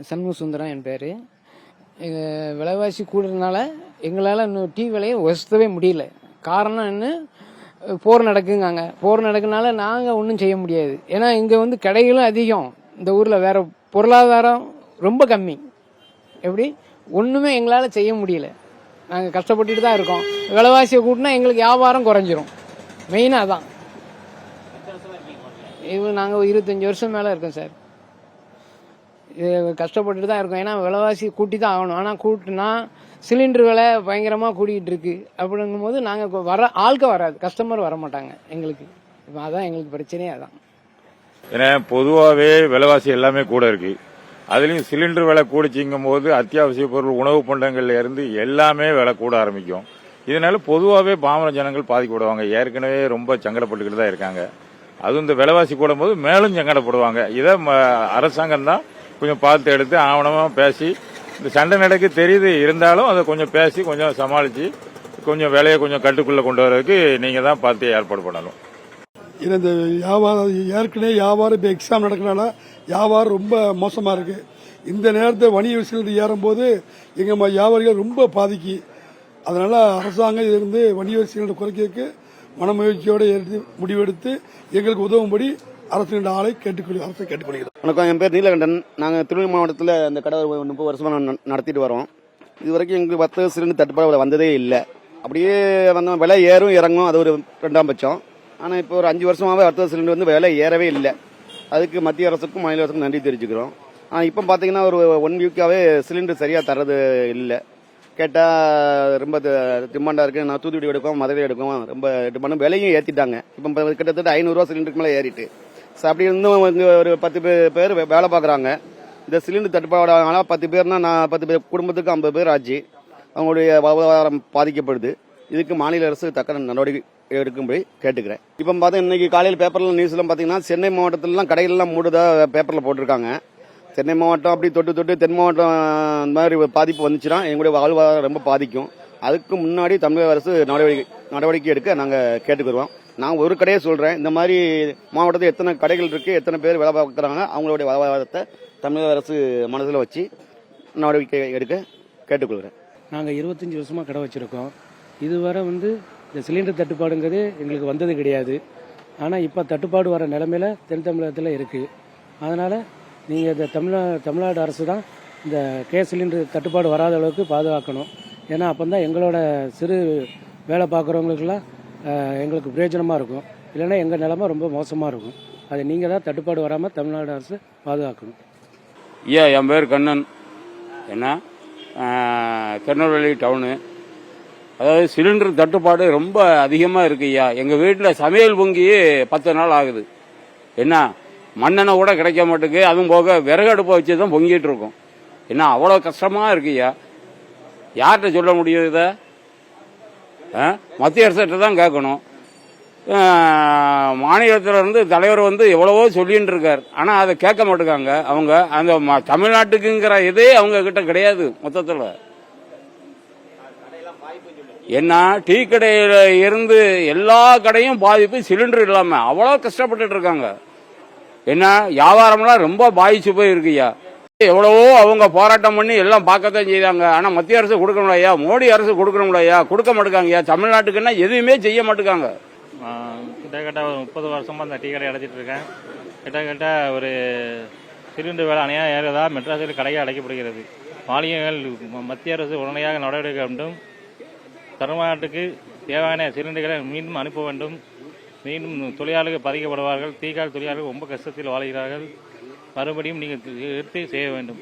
சண்முக சுந்தரம் என் பேர். விலைவாசி கூடுறதுனால எங்களால் இன்னும் டீ விலையை உயர்த்தவே முடியல. காரணம் என்ன, போர் நடக்குங்காங்க. போர் நடக்குனால நாங்கள் ஒன்றும் செய்ய முடியாது. ஏன்னா இங்கே வந்து கடைகளும் அதிகம். இந்த ஊரில் வேற பொருளாதாரம் ரொம்ப கம்மி. எப்படி ஒன்றுமே எங்களால் செய்ய முடியல. நாங்கள் கஷ்டப்பட்டுட்டு தான் இருக்கோம். விலைவாசியை கூட்டினா எங்களுக்கு வியாபாரம் குறைஞ்சிரும். மெயினாக தான். இது நாங்கள் 25 வருஷம் மேலே இருக்கோம் சார். கஷ்டப்பட்டுட்டு தான் இருக்கோம். ஏன்னா விலைவாசி கூட்டி தான் ஆகணும். ஆனால் கூட்டினா சிலிண்டர் விலை பயங்கரமாக கூட்டிகிட்டு இருக்கு. அப்படிங்கும்போது நாங்கள் ஆட்கள் வராது, கஸ்டமர் வர மாட்டாங்க எங்களுக்கு. இப்போ அதான் எங்களுக்கு பிரச்சனையே அதான். ஏன்னா பொதுவாகவே விலைவாசி எல்லாமே கூட இருக்கு. அதுலயும் சிலிண்டர் விலை கூடிச்சிங்கும் போது அத்தியாவசிய பொருள் உணவு பண்டங்கள்ல இருந்து எல்லாமே விலை கூட ஆரம்பிக்கும். இதனால பொதுவாகவே பாமர ஜனங்கள் பாதிக்கப்படுவாங்க. ஏற்கனவே ரொம்ப சங்கடப்பட்டுக்கிட்டு தான் இருக்காங்க. அதுவும் இந்த விலைவாசி கூடும் போது மேலும் சங்கடப்படுவாங்க. இதை அரசாங்கம் தான் கொஞ்சம் பார்த்து எடுத்து ஆவணமா பேசி, இந்த சண்டை நடக்கு தெரியுது இருந்தாலும் அதை கொஞ்சம் பேசி கொஞ்சம் சமாளிச்சு கொஞ்சம் விலையை கொஞ்சம் கட்டுக்குள்ள கொண்டு வரதுக்கு நீங்க தான் பார்த்து ஏற்பாடு பண்ணணும். இந்த வியாபாரம் ஏற்கனவே வியாபாரம் இப்போ எக்ஸாம் நடக்கிறனால வியாபாரம் ரொம்ப மோசமாக இருக்கு. இந்த நேரத்தில் வணிக சிலிண்டர் ஏறும்போது எங்கள் வியாபாரிகள் ரொம்ப பாதிக்கு. அதனால அரசாங்கம் இருந்து வணிக சிலிண்டர் குறைக்கிறதுக்கு மனமுயற்சியோடு முடிவெடுத்து எங்களுக்கு உதவும்படி அரசு ஆளை கேட்டுக்கொள்கிறோம். வணக்கம், என் பேர் நீலகண்டன். நாங்கள் திருவண்ணாமலை மாவட்டத்தில் இந்த கடை 30 வருஷமா நடத்திட்டு வரோம். இது வரைக்கும் எங்களுக்கு 10 சிலிண்டர் தட்டுப்பாடு வந்ததே இல்லை. அப்படியே வந்த விலை ஏறும் இறங்கும், அது ஒரு 2ஆம் பட்சம். ஆனால் இப்போ ஒரு 5 வருஷமாகவே 10 சிலிண்டர் வந்து விலை ஏறவே இல்லை. அதுக்கு மத்திய அரசுக்கும் மாநில அரசுக்கும் நன்றி தெரிவிச்சுக்கிறோம். ஆனால் இப்போ பார்த்தீங்கன்னா ஒரு 1 வீக்காகவே சிலிண்டர் சரியாக தர்றது இல்லை. கேட்டால் ரொம்ப டிமாண்டாக இருக்குது. நான் தூத்துக்குடி எடுக்கும், மதுரை எடுக்கும், ரொம்ப டிமாண்டும். விலையும் ஏற்றிட்டாங்க. இப்போ கிட்டத்தட்ட 500 ரூபா சிலிண்டருக்கு மேலே ஏறிட்டு. அப்படி இருந்தும் இங்கே ஒரு 10 பேர் வேலை பார்க்குறாங்க. இந்த சிலிண்டர் தட்டுப்பாடு 10 பேர்னா 10 பேர் குடும்பத்துக்கு 50 பேர் ஆச்சு. அவங்களுடைய வாழ்வாதாரம் பாதிக்கப்படுது. இதுக்கு மாநில அரசு தக்க நடவடிக்கை எடுக்கும்படி கேட்டுக்கிறேன். இப்போ பார்த்தா இன்னைக்கு காலையில் பேப்பர்ல நியூஸ்லாம் பார்த்தீங்கன்னா சென்னை மாவட்டத்திலலாம் கடைகள்லாம் மூடுதா பேப்பரில் போட்டிருக்காங்க. சென்னை மாவட்டம் அப்படி தொட்டு தென் மாவட்டம் அந்த மாதிரி பாதிப்பு வந்துச்சுன்னா எங்களுடைய வாழ்வாதாரம் ரொம்ப பாதிக்கும். அதுக்கு முன்னாடி தமிழக அரசு நடவடிக்கை எடுக்க நாங்கள் கேட்டுக்கிறோம். நான் ஒரு கடையை சொல்றேன், இந்த மாதிரி மாவட்டத்தில் எத்தனை கடைகள் இருக்கு, எத்தனை பேர் வேலை பார்க்குறாங்க, அவங்களுடைய வாழ்வாதாரத்தை தமிழக அரசு மனதில் வச்சு நடவடிக்கை எடுக்க கேட்டுக்கொள்கிறேன். நாங்கள் 25 வருஷமா கடை வச்சிருக்கோம். இதுவரை வந்து இந்த சிலிண்டர் தட்டுப்பாடுங்கிறது எங்களுக்கு வந்தது கிடையாது. ஆனால் இப்போ தட்டுப்பாடு வர நிலைமையில தென் தமிழகத்தில் இருக்குது. அதனால் நீங்கள் இந்த தமிழ்நாடு அரசு தான் இந்த கேஸ் சிலிண்டர் தட்டுப்பாடு வராத அளவுக்கு பாதுகாக்கணும். ஏன்னா அப்போ தான் எங்களோட சிறு வேலை பார்க்குறவங்களுக்கெல்லாம் எங்களுக்கு பிரயோஜனமாக இருக்கும். இல்லைன்னா எங்கள் நிலைமை ரொம்ப மோசமாக இருக்கும். அதை நீங்கள் தான் தட்டுப்பாடு வராமல் தமிழ்நாடு அரசு பாதுகாக்கணும். ஐயா, என் பேர் கண்ணன். என்ன திருநெல்வேலி டவுனு. அதாவது சிலிண்டர் தட்டுப்பாடு ரொம்ப அதிகமாக இருக்கு ஐயா. எங்கள் வீட்டில் சமையல் பொங்கி 10 நாள் ஆகுது. என்ன மண்ணெண்ணெய் கூட கிடைக்க மாட்டேங்குது. அதுவும் போக விறகு அடுப்பை வச்சு தான் பொங்கிட்டு இருக்கோம். என்ன அவ்வளோ கஷ்டமாக இருக்கு ஐயா. யார்கிட்ட சொல்ல முடியும் இதை? மத்திய அரசிட்ட தான் கேட்கணும். மாநிலத்திலிருந்து தலைவர் வந்து எவ்வளவோ சொல்லிட்டு இருக்கார். ஆனால் அதை கேட்க மாட்டேங்காங்க. அவங்க அந்த தமிழ்நாட்டுக்குங்கிற இதே அவங்க கிட்ட கிடையாது. மொத்தத்தில் என்ன டீ கடையில இருந்து எல்லா கடையும் பாதிப்பு, சிலிண்டர் இல்லாம அவ்வளோ கஷ்டப்பட்டு இருக்காங்க. என்ன வியாபாரம்லாம் ரொம்ப பாதிச்சு போயிருக்குயா. எவ்வளவோ அவங்க போராட்டம் பண்ணி எல்லாம் பார்க்கத்தான் செய்தாங்க. ஆனா மத்திய அரசு கொடுக்கணும் ஐயா, மோடி அரசு கொடுக்கணும் ஐயா, கொடுக்க மாட்டேங்காங்க. தமிழ்நாட்டுக்குன்னா எதுவுமே செய்ய மாட்டேங்காங்க. கிட்டத்தட்ட ஒரு 30 வருஷமா இந்த டீ கடை அடைச்சிட்டு இருக்கேன். கிட்டத்தட்ட ஒரு சிலிண்டர் வேலை அணையாக ஏறதா மெட்ராஸில் கடையை அடைக்கப்படுகிறது. மாநிலங்கள் மத்திய அரசு உடனடியாக நடவடிக்கை வேண்டும். தமிழ்நாட்டுக்கு தேவையான சிலிண்டர்களை மீண்டும் அனுப்ப வேண்டும். மீண்டும் தொழிலாளர்கள் பாதிக்கப்படுவார்கள். டீக்கால் தொழிலாளர்கள் ரொம்ப கஷ்டத்தில் வாழ்கிறார்கள். மறுபடியும் நீங்கள் எடுத்து செய்ய வேண்டும்.